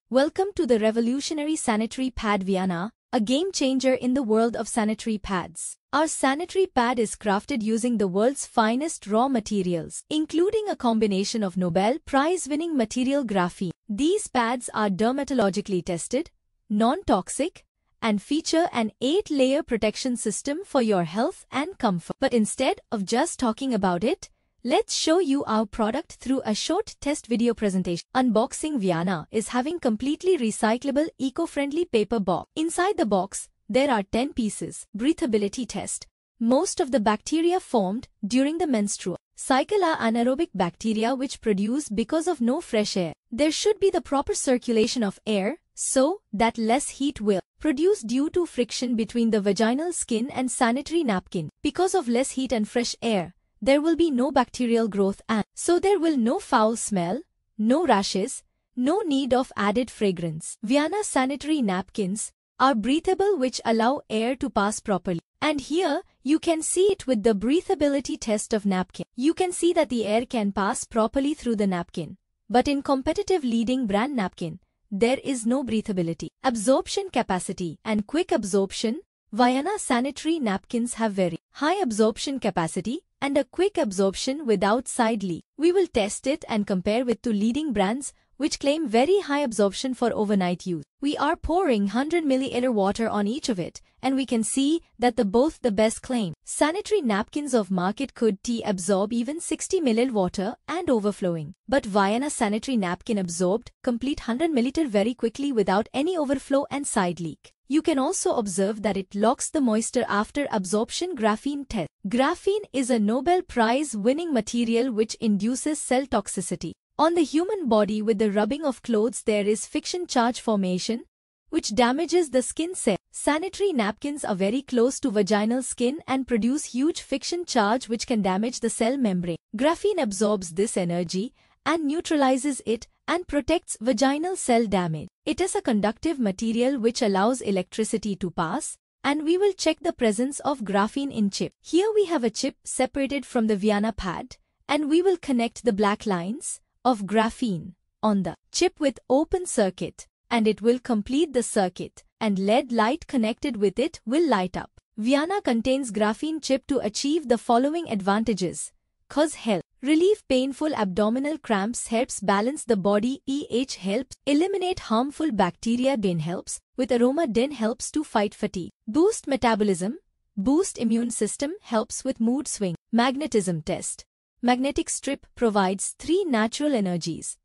Welcome to the revolutionary sanitary pad Viana, a game changer in the world of sanitary pads. Our sanitary pad is crafted using the world's finest raw materials, including a combination of Nobel Prize-winning material graphene. These pads are dermatologically tested, non-toxic, and feature an 8-layer protection system for your health and comfort. But instead of just talking about it, let's show you our product through a short test video presentation. Unboxing Viana is having completely recyclable, eco-friendly paper box. Inside the box, there are 10 pieces. Breathability test. Most of the bacteria formed during the menstrual cycle are anaerobic bacteria which produce because of no fresh air. There should be the proper circulation of air so that less heat will produce due to friction between the vaginal skin and sanitary napkin. Because of less heat and fresh air, there will be no bacterial growth and so there will no foul smell, no rashes, no need of added fragrance. Viana sanitary napkins are breathable which allow air to pass properly. And here, you can see it with the breathability test of napkin. You can see that the air can pass properly through the napkin. But in competitive leading brand napkin, there is no breathability. Absorption capacity and quick absorption. Viana sanitary napkins have very high absorption capacity and a quick absorption without side leak. We will test it and compare with two leading brands which claim very high absorption for overnight use. We are pouring 100 ml water on each of it and we can see that both the best claim. Sanitary napkins of market could absorb even 60 ml water and overflowing. But Viana sanitary napkin absorbed complete 100 ml very quickly without any overflow and side leak. You can also observe that it locks the moisture after absorption. Graphene test. Graphene is a Nobel Prize-winning material which induces cell toxicity. On the human body with the rubbing of clothes there is friction charge formation, which damages the skin cell. Sanitary napkins are very close to vaginal skin and produce huge friction charge which can damage the cell membrane. Graphene absorbs this energy and neutralizes it and protects vaginal cell damage. It is a conductive material which allows electricity to pass, and we will check the presence of graphene in chip. Here we have a chip separated from the Viana pad, and we will connect the black lines of graphene on the chip with open circuit, and it will complete the circuit, and LED light connected with it will light up. Viana contains graphene chip to achieve the following advantages. Cause health. Relieve painful abdominal cramps, helps balance the body pH, helps eliminate harmful bacteria, DIN helps with aroma, DIN helps to fight fatigue. Boost metabolism, boost immune system, helps with mood swing. Magnetism test. Magnetic strip provides 3 natural energies: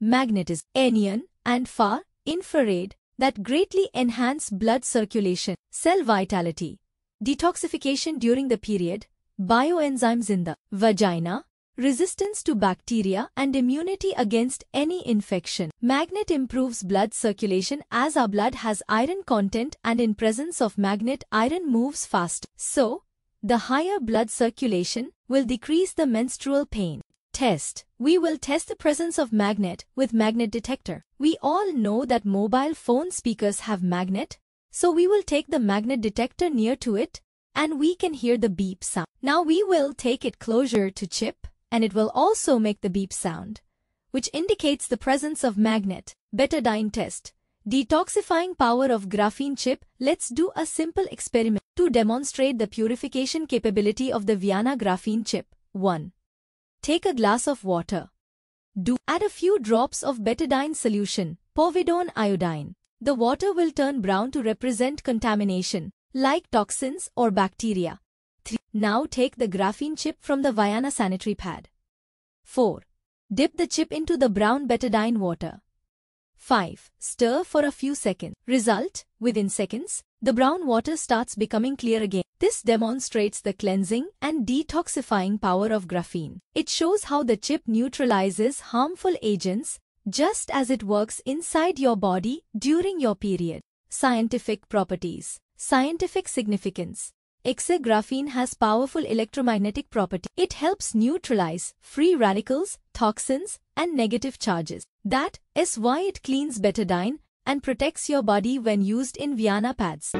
magnetism, neon, and far infrared that greatly enhance blood circulation. Cell vitality, detoxification during the period, bioenzymes in the vagina, resistance to bacteria and immunity against any infection. Magnet improves blood circulation as our blood has iron content and in presence of magnet iron moves fast. So, the higher blood circulation will decrease the menstrual pain. Test. We will test the presence of magnet with magnet detector. We all know that mobile phone speakers have magnet, so we will take the magnet detector near to it and we can hear the beep sound. Now we will take it closer to chip and it will also make the beep sound, which indicates the presence of magnet. Betadine test. Detoxifying power of graphene chip. Let's do a simple experiment to demonstrate the purification capability of the Viana graphene chip. 1. Take a glass of water. Add a few drops of betadine solution, povidone iodine. The water will turn brown to represent contamination, like toxins or bacteria. 3. Now take the graphene chip from the Viana sanitary pad. 4. Dip the chip into the brown betadine water. 5. Stir for a few seconds. Result: within seconds, the brown water starts becoming clear again. This demonstrates the cleansing and detoxifying power of graphene. It shows how the chip neutralizes harmful agents just as it works inside your body during your period. Scientific properties. Scientific significance. Graphene has powerful electromagnetic property. It helps neutralize free radicals, toxins, and negative charges. That is why it cleans betadine and protects your body when used in Viana pads.